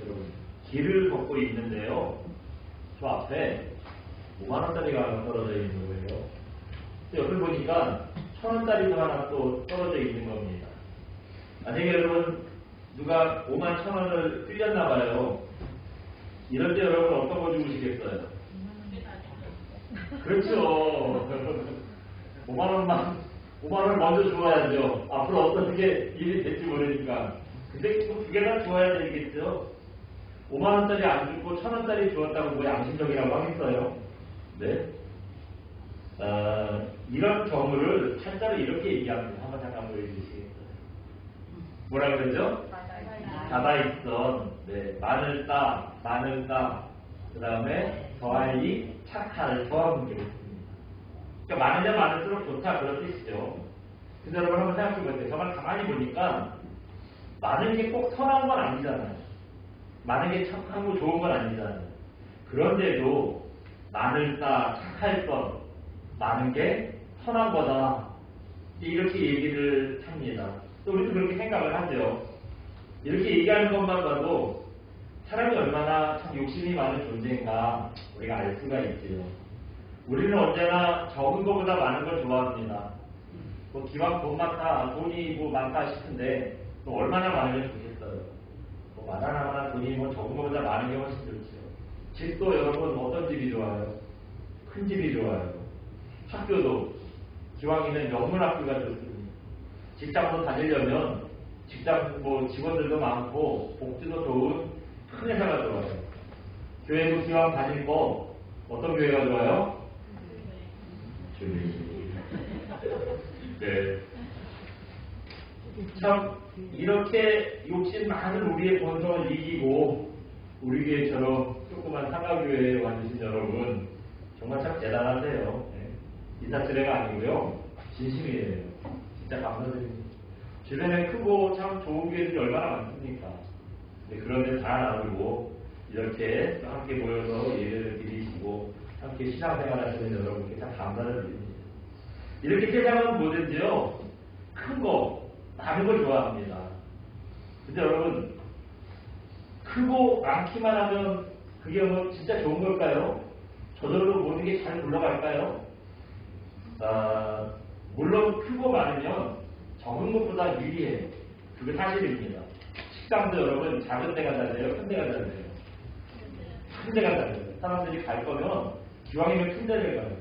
여러분, 길을 걷고 있는데요. 저 앞에 5만원짜리가 떨어져 있는 거예요. 옆을 보니까 1,000원짜리도 하나 또 떨어져 있는 겁니다. 만약에 여러분, 누가 51,000원을 흘렸나 봐요. 이럴 때 여러분 어떤 거 주무시겠어요? 그렇죠. 5만원 먼저 주어야죠. 앞으로 어떻게 일이 될지 모르니까. 근데 또 두 개나 주어야 되겠죠. 5만원짜리 안 주고 1,000원짜리 주었다고 뭐 양심적이라고 하겠어요? 네. 이런 경우를 한자로 이렇게 얘기합니다. 한번 잠깐 보여주시겠어요? 뭐라 그러죠? 다다익선. 네. 마늘 따, 그 다음에 더하이 착할 더하는 게 있습니다. 그러니까 많으냐 많을수록 좋다 그런 뜻이죠. 근데 여러분 한번 생각해 보세요. 정말 가만히 보니까 많은 게 꼭 선한 건 아니잖아요. 많은 게 착하고 좋은 건 아니잖아요. 그런데도 많을 따 착할 것, 많은 게 선한 거다. 이렇게 얘기를 합니다. 또 우리도 그렇게 생각을 하죠. 이렇게 얘기하는 것만 봐도 사람이 얼마나 참 욕심이 많은 존재인가 우리가 알 수가 있지요. 우리는 언제나 적은 것보다 많은 걸 좋아합니다. 뭐 기왕 돈이 뭐 많다 싶은데 또 얼마나 많으면 좋겠어요. 뭐 많아나 돈이 뭐 적은 것보다 많은 게 훨씬 좋죠. 집도 여러분 어떤 집이 좋아요? 큰 집이 좋아요. 학교도 기왕이면 명문학교가 좋습니다. 직장도 다니려면 직장 뭐 직원들도 많고 복지도 좋은 큰 회사가 좋아요. 교회도 기왕 다닐 거 어떤 교회가 좋아요? 네. 참 이렇게 욕심 많은 우리의 본성을 이기고 우리 교회처럼 조그만 사과교회에 와주신 여러분 정말 참 대단하세요. 네. 인사치레가 아니고요. 진심이에요. 진짜 감사드립니다. 주변에 크고 참 좋은 교회들이 얼마나 많습니까? 근데 그런데 다 나누고 이렇게 함께 모여서 예배를 드리시고 함께 신앙생활 하시는 여러분께 참 감사를 드립니다. 이렇게 세상은 뭐든지요. 큰 거, 많은 걸 좋아합니다. 근데 여러분 크고 많기만 하면 그게 뭐 진짜 좋은 걸까요? 저절로 모든 게 잘 굴러갈까요? 물론 크고 많으면 적은 것보다 유리해요. 그게 사실입니다. 식당도 여러분 작은 데가 잘 돼요? 큰 데가 잘 돼요? 큰 데가 잘 돼요. 사람들이 갈 거면 기왕이면 큰 데를 가요.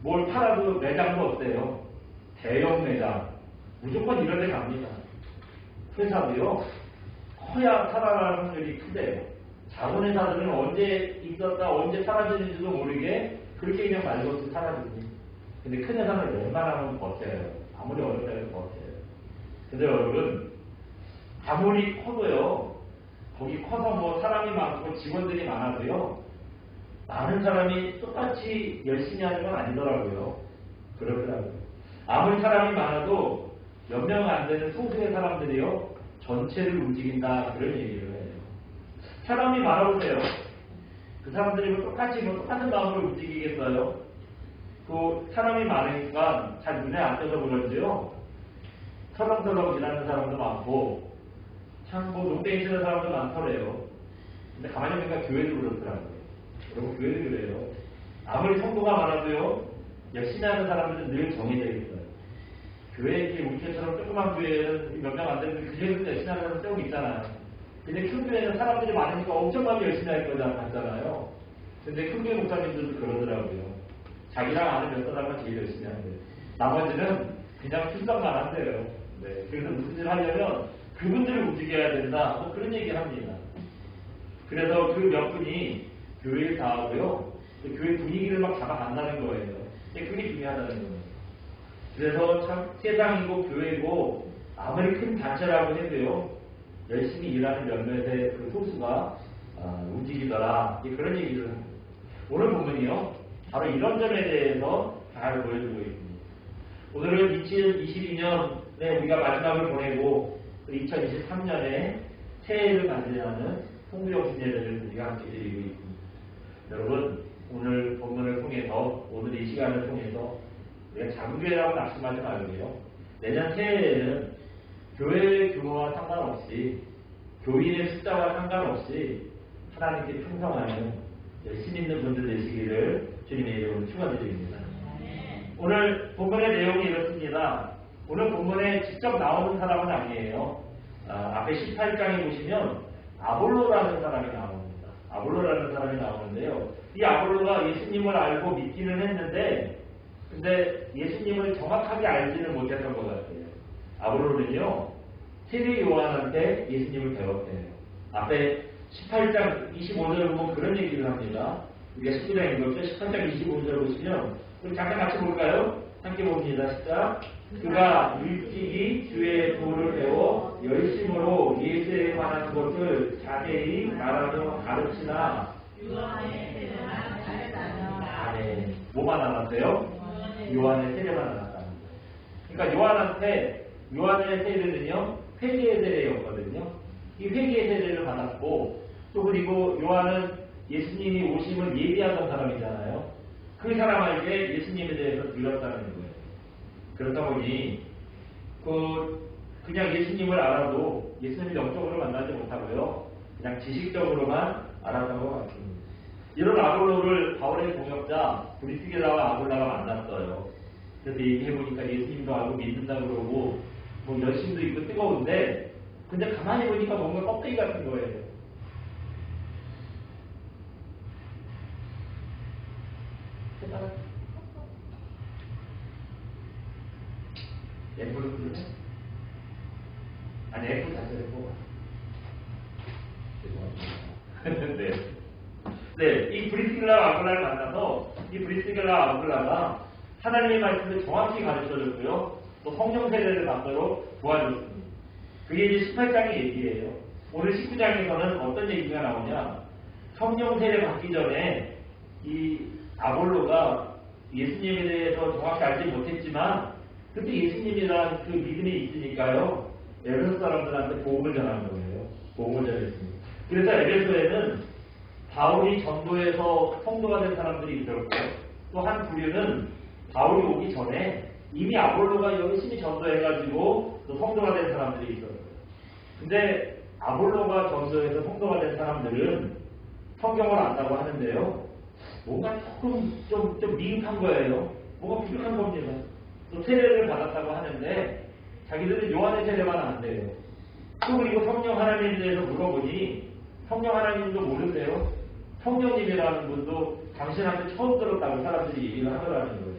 뭘 팔아도 매장도 어때요? 대형 매장. 무조건 이런 데 갑니다. 회사도요. 커야 살아나는 확률이 크대요. 작은 회사들은 언제 있었다 언제 사라지는지도 모르게 그렇게 그냥 말없이 사라집니다. 근데 큰 회사는 웬만하면 버텨요. 아무리 어렵다 해도 버텨요. 근데 여러분 아무리 커도요. 거기 커서 뭐 사람이 많고 직원들이 많아도요. 많은 사람이 똑같이 열심히 하는 건 아니더라고요. 그렇더라고요. 아무리 사람이 많아도 몇 명 안 되는 소수의 사람들이요. 전체를 움직인다. 그런 얘기를 해요. 사람이 많아보세요. 그 사람들이 뭐 똑같은 마음으로 움직이겠어요? 그 사람이 많으니까 잘 눈에 안 띄어서 그런지요. 설렁설렁 지나는 사람도 많고 참 뭐 농땡이 치는 사람도 많더래요. 근데 가만히 보니까 교회도 그렇더라고요. 여러분 교회도 그래요. 아무리 성도가 많아도요. 열심히 하는 사람들은 늘 정해져 있어요. 교회에 우리처럼 조그만 교회는 몇 명 안 되는데 그 중에서 열심히 하는 사람 조금 있잖아요. 근데 큰 교회는 사람들이 많으니까 엄청나게 열심히 할 거잖아요. 근데 큰 교회 목사님들도 그러더라고요. 자기랑 아는 몇 사람만 제일 열심히 한대요. 나머지는 그냥 출석만 한대요. 네. 그래서 무슨 일을 하려면 그분들을 움직여야 된다. 뭐 그런 얘기를 합니다. 그래서 그 몇 분이 교회를 다 하고요. 교회 분위기를 막 잡아간다는 거예요. 그게 중요하다는 거예요. 그래서 참 세상이고 교회고 아무리 큰 단체라고 해도요. 열심히 일하는 몇몇의 그 소수가 움직이더라. 그런 얘기를 합니다. 오늘 본문이요. 바로 이런 점에 대해서 잘 보여주고 있습니다. 오늘은 2022년에 우리가 마지막을 보내고 2023년에 새해를 맞이하는 통부영 신예를 우리가 함께 드리고 있습니다. 여러분 오늘 본문을 통해서 오늘 이 시간을 통해서 우리가 작은 교회라고 낙심하지 말고요. 내년 새해에는 교회 규모와 상관없이 교인의 숫자와 상관없이 하나님께 충성하는 열심히 있는 분들 되시기를 주님의 이름으로 축원드립니다. 오늘 본문의 내용이 이렇습니다. 오늘 본문에 직접 나오는 사람은 아니에요. 앞에 18장에 보시면 아볼로라는 사람이 나옵니다. 아볼로라는 사람이 나오는데요. 이 아볼로가 예수님을 알고 믿기는 했는데 근데 예수님을 정확하게 알지는 못했던 것 같아요. 아볼로는요. 세례 요한한테 예수님을 배웠대요. 앞에 18장 25절 보면 그런 얘기를 합니다. 우리가 19장 읽었죠? 18장 25절 보시면 우리 잠깐 같이 볼까요? 함께 봅니다. 시작. 그가 일찍이 주의 도를 배워 열심으로 예수에 관한 것을 자세히 말하며 가르치나 아멘. 뭐만 알았어요? 요한의 세례만 알았답니다. 그러니까 요한의 세례는요 회개의 세례였거든요. 이 회개의 세례를 받았고 또 그리고 요한은 예수님이 오심을 예비하던 사람이잖아요. 그 사람에게 예수님에 대해서 들렸다는 거예요. 그렇다 보니 그냥 예수님을 알아도 예수님을 영적으로 만나지 못하고요. 그냥 지식적으로만 알았던 것 같습니다. 이런 아볼로를 바울의 동역자 브리스길라와 아굴라가 만났어요. 그래서 얘기해보니까 예수님도 알고 믿는다 그러고 뭐 열심도 있고 뜨거운데 근데 가만히 보니까 뭔가 껍데기 같은 거예요. F를 부르네? 아니 F 자체를 뽑아. 죄송합니다. 네, 이 브리스길라와 아굴라를 만나서 이 브리스길라와 아굴라가 하나님의 말씀을 정확히 가르쳐줬고요. 또 성령 세례를 받도록 도와줬습니다. 그게 이제 18장의 얘기예요. 오늘 19장에서는 어떤 얘기가 나오냐? 성령 세례 받기 전에 이 아볼로가 예수님에 대해서 정확히 알지 못했지만 그때 예수님이라는 그 믿음이 있으니까요. 에베소 사람들한테 복음을 전한 거예요. 복음을 전했습니다. 그래서 에베소에는 바울이 전도해서 성도가 된 사람들이 있었고 또 한 부류는 바울이 오기 전에 이미 아볼로가 열심히 전도해가지고 또 성도가 된 사람들이 있었어요. 근데 아볼로가 전도해서 성도가 된 사람들은 성경을 안다고 하는데요. 뭔가 조금 좀 미흡한 거예요. 뭔가 부족한 겁니다. 또 세례를 받았다고 하는데 자기들은 요한의 세례만 안 돼요. 또 그리고 성령 하나님에 대해서 물어보니 성령 하나님도 모른대요. 성령님이라는 분도 당신한테 처음 들었다고 사람들이 얘기를 하더라는 거예요.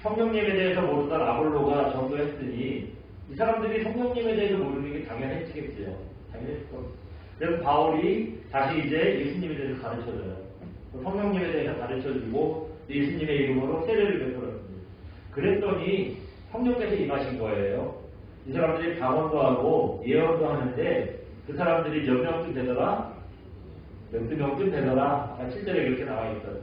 성령님에 대해서 모르던 아볼로가 전도했으니 이 사람들이 성령님에 대해서 모르는 게 당연했겠죠. 당연했을 겁니다. 그래서 바울이 다시 이제 예수님에 대해서 가르쳐줘요. 성령님에 대해서 가르쳐주고 예수님의 이름으로 세례를 베풀었습니다. 그랬더니 성령께서 임하신 거예요. 이 사람들이 방언도 하고 예언도 하는데 그 사람들이 몇 명쯤 되더라? 12명쯤 되더라? 아까 7절에 그렇게 나와 있었어요.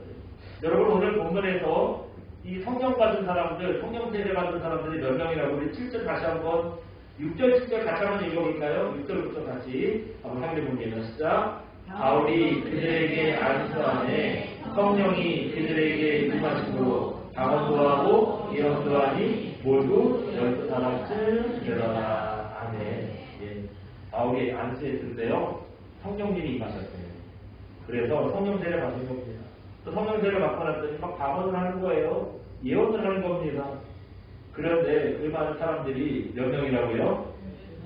여러분 오늘 본문에서 이 성령 받은 사람들, 성령 세례 받은 사람들이 몇 명이라고 우리 7절 다시 한번 6절, 7절 같이 한번 읽어볼까요? 6절부터 같이 한번 확인해 봅니다. 시작. 바울이 그들에게 안수하네 성령이 그들에게 임하심으로 방언도 하고 예언도 하니 모두 12사람쯤 되더라. 아멘. 예. 바울이 안수했을 때요 성령님이 임하셨어요. 그래서 성령 세례 받은 겁니다. 또 성령 세례 받고 났더니 막 방언을 하는 거예요. 예언을 하는 겁니다. 그런데 그 많은 사람들이 몇 명이라고요?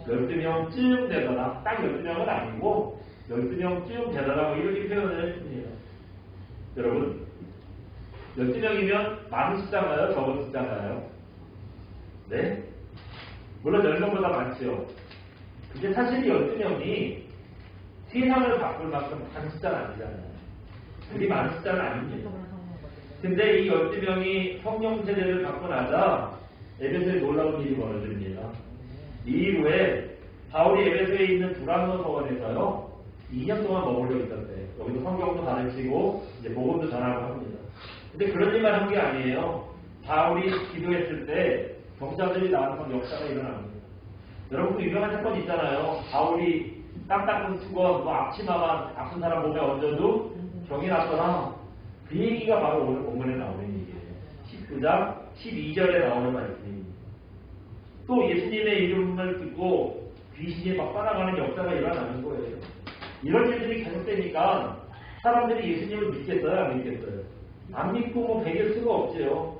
12명쯤 되더라. 딱 12명은 아니고 12명쯤 되더라고 이렇게 표현을 했습니다. 여러분 12명이면 많은 숫자인가요? 적은 숫자인가요? 네? 물론 10명보다 많죠. 근데 사실 12명이 세상을 바꿀 만큼 많은 숫자는 아니잖아요. 그리 많은 숫자는 아닙니다. 근데 이 12명이 성령 세례를 받고 나자 에베소에 놀라운 일이 벌어집니다. 이 이후에 바울이 에베소에 있는 두란노 서원에서요 2년 동안 머물러 있었대요. 여기서 성경도 가르치고 이제 복음도 전하고 합니다. 근데 그런 일만 한 게 아니에요. 바울이 기도했을 때 병자들이 나와서 역사가 일어납니다. 여러분 그 유명한 사건 있잖아요. 바울이 땀 닦은 수건, 뭐 앞치마만 아픈 사람 몸에 얹어도 병이 났거나 그 얘기가 바로 오늘 본문에 나오는 얘기예요. 19장 12절에 나오는 말씀입니다. 또 예수님의 이름을 듣고 귀신이 막 빠져가는 역사가 일어나는 거예요. 이런 일들이 계속되니까 사람들이 예수님을 믿겠어요? 안 믿겠어요? 안 믿고 뭐 배길 수가 없지요.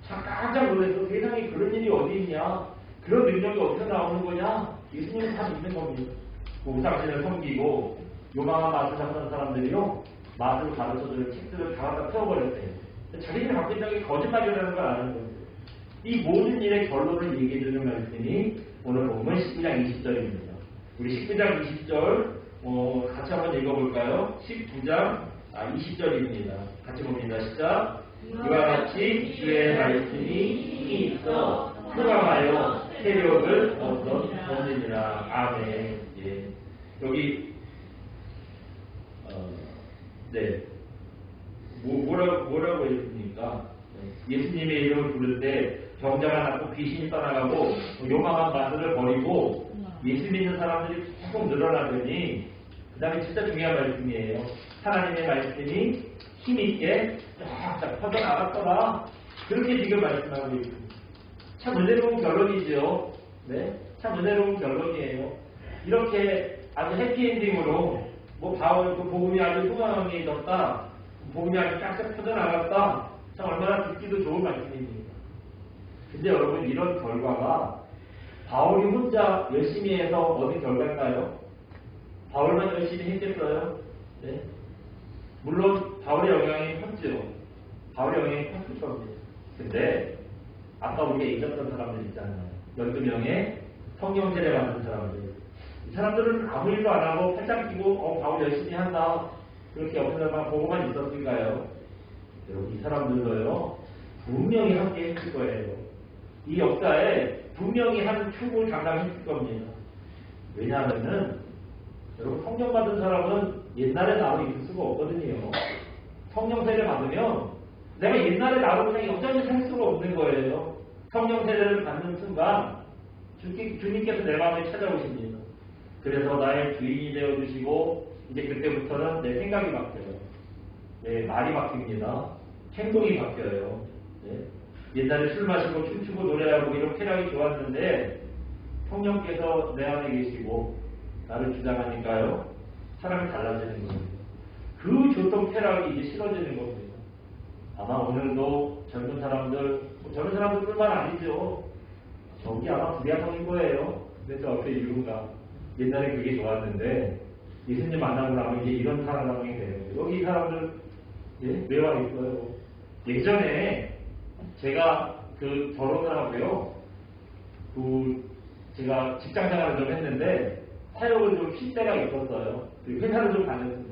깜짝 놀라서 세상에 그런 일이 어디 있냐? 그런 능력이 어디서 나오는 거냐? 예수님은 다 믿는 겁니다. 우상신을 섬기고 요망한 맛을 잡는 사람들이요. 맛을 가르쳐주는 책들을 다 갖다 태워버렸대요. 자기들이 바뀐다는 게 거짓말이라는 걸 아는 거예요. 이 모든 일의 결론을 얘기해주는 말씀이 오늘 본문 19장 20절입니다. 우리 19장 20절 같이 한번 읽어볼까요? 19장 20절입니다. 같이 봅니다. 시작. 이와 같이 주의 말씀이 힘이 있어 흑암하여 세력을 얻느니라. 아멘. 예. 여기 네. 뭐라고 했습니까? 예수님의 이름을 부를 때 병자가 낫고 귀신이 떠나가고 요망한 맛을 버리고 예수 믿는 사람들이 계속 늘어나더니 그 다음에 진짜 중요한 말씀이에요. 하나님의 말씀이 힘있게 쫙 퍼져나갔더라. 그렇게 지금 말씀하고 있습니다. 참 은혜로운 결론이죠. 네? 참 은혜로운 결론이에요. 이렇게 아주 해피엔딩으로 뭐 바울 그 복음이 아주 풍성해졌다. 복음이 아주 쫙쫙 퍼져나갔다. 참 얼마나 듣기도 좋은 말씀입니다. 근데 여러분 이런 결과가 바울이 혼자 열심히 해서 얻은 결과일까요? 바울만 열심히 했겠어요? 네? 물론 바울의 영향이 컸죠. 바울의 영향이 컸을 겁니다. 근데 아까 우리가 잊었던 사람들 있잖아요. 12명의 성경 세례 받은 사람들. 이 사람들은 아무 일도 안 하고 팔짱 끼고 바울 열심히 한다. 그렇게 옆에 사람만 보고만 있었을까요? 여러분 이 사람들도요. 분명히 함께 했을 거예요. 이 역사에 분명히 한 축을 감당했을 겁니다. 왜냐하면은 여러분 성령 받은 사람은 옛날에 나로 있을 수가 없거든요. 성령 세례 받으면 내가 옛날에 나로 그냥 여전히 살 수가 없는 거예요. 성령 세례를 받는 순간 주님께서 내 마음에 찾아오십니다. 그래서 나의 주인이 되어주시고 이제 그때부터는 내 생각이 바뀌어요. 내 말이 바뀝니다. 행동이 바뀌어요. 네. 옛날에 술 마시고 춤추고 노래하고 이런 쾌락이 좋았는데 성령께서 내 안에 계시고 나를 주장하니까요. 사람이 달라지는 겁니다. 그 좋던 쾌락이 이제 싫어지는 겁니다. 아마 오늘도 젊은 사람들뿐만 아니죠. 저기 아마 불야성인 거예요. 그래서 어떻게 이유가 옛날에 그게 좋았는데 예수님 만나고 나면 이제 이런 상황이 돼요. 여기 이 사람들 왜 와 있어요? 예전에 제가 그 결혼을 하고요. 제가 직장 생활을 좀 했는데 사역을 좀 쉴 때가 있었어요. 회사를 좀 다녔습니다.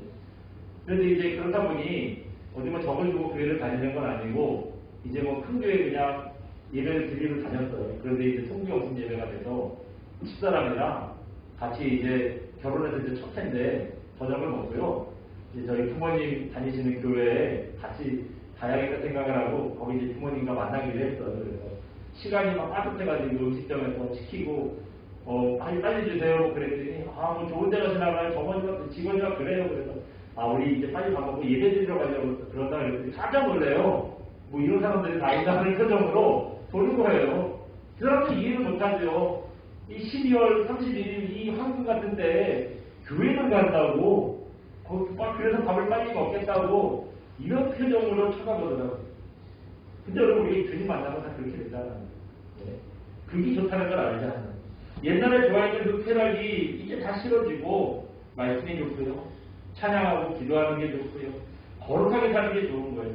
그런데 이제 그렇다 보니 어디 뭐 적을 주고 교회를 다니는 건 아니고 이제 뭐 큰 교회 그냥 예배를 드리러 다녔어요. 그런데 이제 성교 없은 예배가 돼서 집사람이랑 같이 이제 결혼해서 이제 첫 해인데 저녁을 먹고요. 이제 저희 부모님 다니시는 교회에 같이 가야겠다 생각을 하고 거기 이제 부모님과 만나기로 했어요. 그래서 시간이 막 빠듯해가지고 음식점에서 시키고 빨리 주세요. 그랬더니 뭐 좋은 데가 지나가요. 저번에 직원이가 그래요. 그래서 우리 이제 빨리 밥 먹고 예배 드리러 가려고 그런다 그랬더니 깜짝 놀래요. 뭐 이런 사람들이 다 있다는 표정으로 도는 거예요. 그 사람들 이해를 못하죠. 이 12월 31일 이 황금 같은데 교회를 간다고 그래서 밥을 빨리 먹겠다고 이런 표정으로 쳐다보더라고요. 근데 여러분 우리 주님 만나면 다 그렇게 되잖아요. 네. 그게 좋다는 걸 알잖아요. 옛날에 좋아했던 그 쾌락이 이제 다 싫어지고 말씀이 좋고요. 찬양하고 기도하는 게 좋고요. 거룩하게 사는 게 좋은 거예요.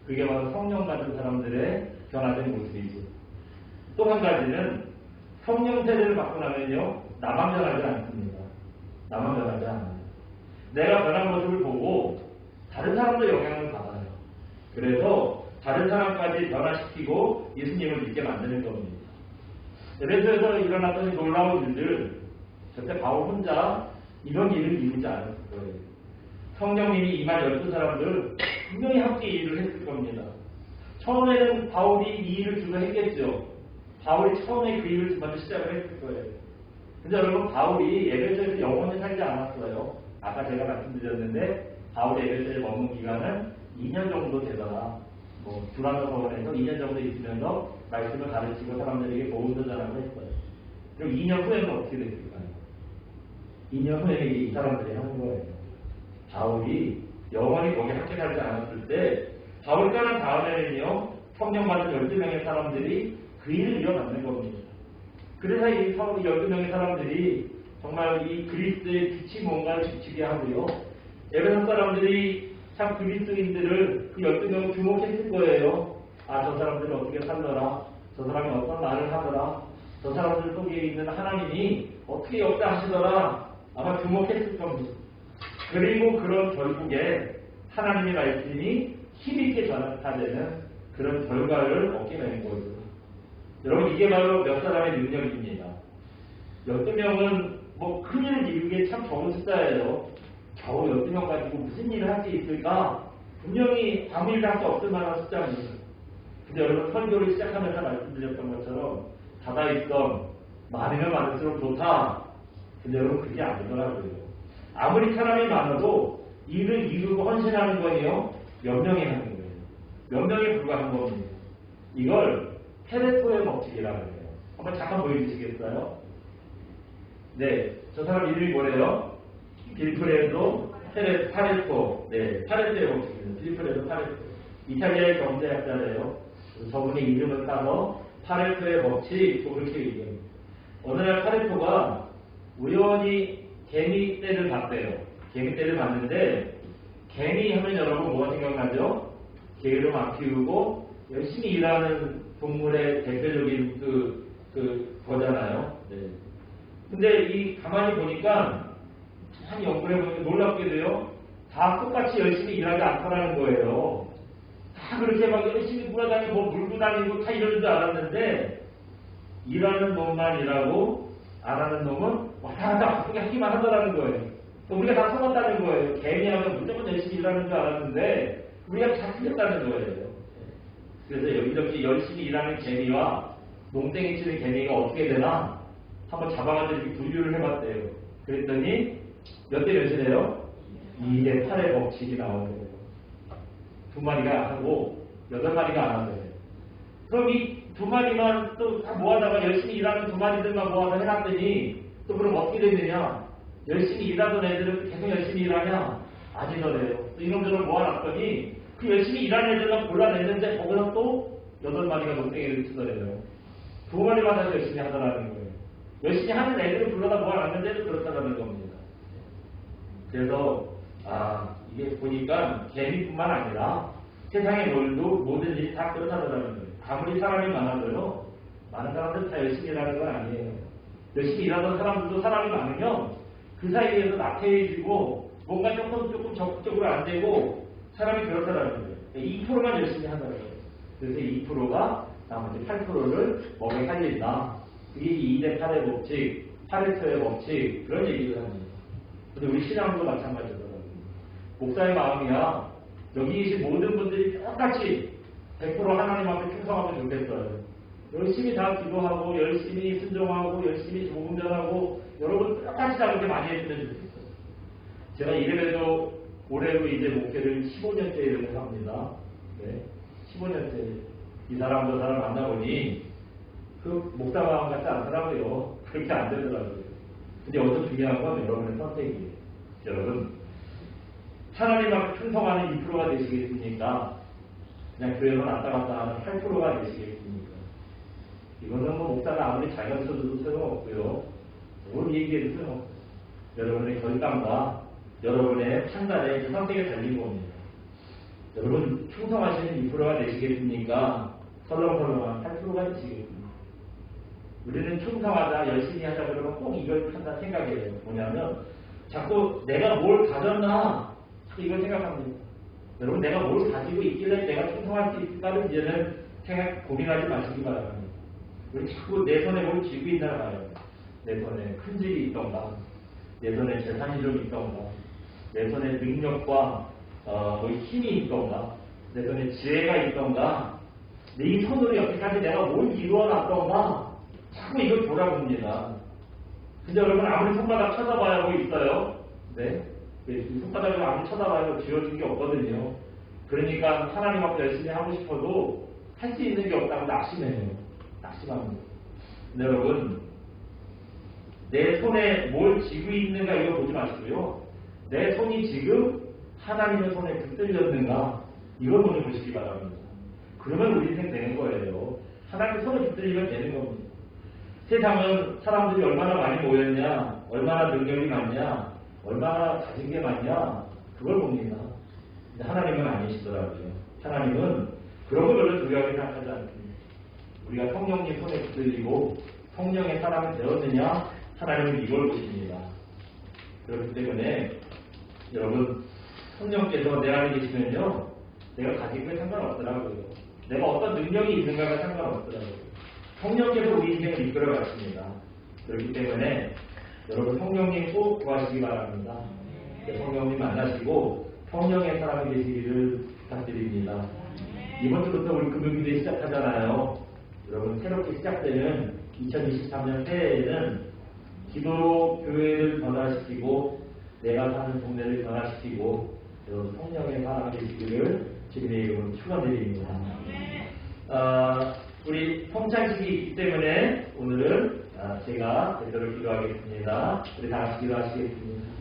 그게 바로 성령 받은 사람들의 변화된 모습이죠. 또 한 가지는 성령 세례를 받고 나면요. 나만 변하지 않습니다. 나만 변하지 않아요. 내가 변한 모습을 보고 다른 사람도 영향을 받아요. 그래서 다른 사람까지 변화시키고 예수님을 믿게 만드는 겁니다. 에베소에서 일어났던 놀라운 일들 절대 바울 혼자 이런 일을 이루지 않았을 거예요. 성령님이 임한 12사람들 분명히 함께 일을 했을 겁니다. 처음에는 바울이 이 일을 주로 했겠죠. 바울이 처음에 그 일을 먼저 시작을 했을 거예요. 근데 여러분 바울이 에베소에서 영원히 살지 않았어요. 아까 제가 말씀드렸는데 바울이 에베소에 머문 기간은 2년 정도 되다가 두란노 서원에서 2년 정도 있으면서 말씀을 가르치고 사람들에게 복음도 전하고 했어요. 그럼 2년 후에는 어떻게 됐을까요? 2년 후에 이 사람들이 하는 거예요. 바울이 영원히 거기 함께 살지 않았을 때 바울 떠난 다음에는요. 성령 받은 12명의 사람들이 그 일을 이어받는 겁니다. 그래서 이 12명의 사람들이 정말 이 그리스도의 빛이 뭔가를 비추게 하고요. 에베소 사람들이 참 그리스도인들을 그 12명을 주목했을 거예요. 아, 저 사람들은 어떻게 살더라. 저 사람이 어떤 말을 하더라. 저 사람들 속에 있는 하나님이 어떻게 역사하시더라. 아마 주목했을 겁니다. 그리고 그런 결국에 하나님의 말씀이 힘있게 전파되는 그런 결과를 얻게 되는 거죠. 여러분 이게 바로 몇 사람의 능력입니다. 12명은 뭐 큰일을 이루기에 참 적은 숫자예요. 겨우 12명 가지고 무슨 일을 할 수 있을까? 분명히 아무 일도 할 수 없을 만한 숫자입니다. 근데 여러분 설교를 시작하면서 말씀드렸던 것처럼 다다익선 많으면 많을수록 좋다. 근데 여러분 그게 아니더라고요. 아무리 사람이 많아도 일을 이루고 헌신하는 건요. 몇 명이 하는 거예요. 몇 명에 불과한 겁니다. 이걸 페레토의 법칙이라고 해요. 한번 잠깐 보여주시겠어요? 네, 저 사람 이름이 뭐래요? 빌프레도 파레토. 네, 파레토의 법칙입니다. 빌프레도 파레토. 이탈리아의 경제학자래요. 저분의 이름을 따서 파레토의 법칙, 그렇게 얘기합니다. 어느 날 파레토가 우연히 개미떼를 봤대요. 개미떼를 봤는데, 개미 하면 여러분 뭐가 생각나죠? 개를 막 키우고 열심히 일하는 동물의 대표적인 거잖아요. 네. 근데 이 가만히 보니까 한 연구를 해보니까 놀랍게도요. 다 똑같이 열심히 일하지 않더라는 거예요. 다 그렇게 막 열심히 물어다니고 뭐 물고 다니고 다 이러는 줄 알았는데 일하는 놈만 일하고 안 하는 놈은 왔다 갔다 바쁘게 하기만 하더라는 거예요. 우리가 다 속았다는 거예요. 개미하면 무조건 열심히 일하는 줄 알았는데 우리가 다 틀렸다는 거예요. 그래서 이렇게 열심히 일하는 개미와 농땡이 치는 개미가 어떻게 되나 한번 잡아가지고 이렇게 분류를 해봤대요. 그랬더니 몇 대 몇이래요? 2대 8의 법칙이 나오는 두 마리가 하고 8마리가 안 하는 거예요. 그럼 이 두 마리만 또 다 모아다가 열심히 일하는 두 마리들만 모아서 해놨더니 또 그럼 어떻게 되느냐? 열심히 일하던 애들은 계속 열심히 일하냐? 아니더래요. 또 이놈들을 모아놨더니 그 열심히 일하는 애들만 골라냈는데 거기서 또 8마리가 농땡이를 치더래요. 두 마리만 다시 열심히 하더라는 거예요. 열심히 하는 애들을 불러다 모아놨는데도 그렇다는 겁니다. 그래서 이게 보니까 개미뿐만 아니라 세상의 모든 일이 다 그렇다더라는 거예요. 아무리 사람이 많아도요. 많은 사람들 다 열심히 일하는 건 아니에요. 열심히 일하던 사람들도 사람이 많으면 그 사이에서 나태해지고 뭔가 조금 적극적으로 안 되고 사람이 그렇다라는 거예요. 2%만 열심히 하더라고요. 그래서 2%가 나머지 8%를 먹여 살린다. 그게 2대 8의 법칙, 파레토의 법칙 그런 얘기를 합니다. 근데 우리 신앙도 마찬가지더라고요. 목사의 마음이야. 여기 계신 모든 분들이 똑같이 100% 하나님 앞에 충성하면 좋겠어요. 열심히 다 기도하고 열심히 순종하고 열심히 복음 전하고 여러분 똑같이 다 그렇게 많이 했으면 좋겠어요. 제가 이래봬도 올해로 이제 목회를 15년째 이렇게 합니다. 네, 15년째 이 사람 저 사람 만나보니 그 목사 마음 같지 않더라고요. 그렇게 안 되더라고요. 근데 여기서 중요한 건 여러분의 선택이에요. 여러분 하나님 앞에 충성하는 2%가 되시겠습니까? 그냥 교회만 왔다 갔다 하는 8%가 되시겠습니까? 이거는 뭐 목사가 아무리 잘 가르쳐줘도 소용없고요. 뭘 얘기해도 소용없어요. 여러분의 결단과 여러분의 판단에 그 선택에 달린 겁니다. 여러분 충성하시는 2%가 되시겠습니까? 설렁설렁한 8%가 되시겠습니까? 우리는 충성하자, 열심히 하자 그러면 꼭 이걸 한다 생각해요. 뭐냐면 자꾸 내가 뭘 가졌나 자꾸 이걸 생각합니다. 여러분 내가 뭘 가지고 있길래 내가 충성할 수 있을까를 이제는 고민하지 마시기 바랍니다. 우리 자꾸 내 손에 뭘 쥐고 있나 봐요. 내 손에 큰 집이 있던가, 내 손에 재산이 좀 있던가, 내 손에 능력과 힘이 있던가, 내 손에 지혜가 있던가, 내 손으로 여태까지 내가 뭘 이루어놨던가 자꾸 이걸 돌아봅니다. 근데 여러분 아무리 손바닥 쳐다봐야 뭐 있어요? 네? 손바닥을 아무리 쳐다봐야 지어진 게 없거든요. 그러니까 하나님 앞에 열심히 하고 싶어도 할 수 있는 게 없다고 낙심해요. 낙심합니다. 근데 여러분 내 손에 뭘 쥐고 있는가 이거 마시고요. 내 손이 지금 하나님의 손에 붙들렸는가? 이걸 먼저 보시기 바랍니다. 그러면 우리 인생 되는 거예요. 하나님의 손에 붙들리면 되는 겁니다. 세상은 사람들이 얼마나 많이 모였냐, 얼마나 능력이 많냐, 얼마나 가진 게 많냐, 그걸 봅니다. 근데 하나님은 아니시더라고요. 하나님은 그런 걸 별로 중요하게 생각하지 않습니다. 우리가 성령님 손에 붙들리고 성령의 사람이 되었느냐, 하나님은 이걸 보십니다. 그렇기 때문에 여러분, 성령께서 내 안에 계시면요, 내가 가진 게 상관없더라고요. 내가 어떤 능력이 있는가가 상관없더라고요. 성령께서 우리 인생을 이끌어 가십니다. 그렇기 때문에 여러분, 성령님 꼭 구하시기 바랍니다. 성령님 만나시고 성령의 사람이 되시기를 부탁드립니다. 이번 주부터 우리 금요기도 시작하잖아요. 여러분, 새롭게 시작되는 2023년 새해에는 기도로 교회를 변화시키고 내가 사는 동네를 변화시키고 여러분, 성령의 사람이 되시기를 주님의 이름으로 축원드립니다. 우리 성찬식이 있기 때문에 오늘은 제가 대표로 기도하겠습니다. 우리 다 같이 기도하시겠습니다.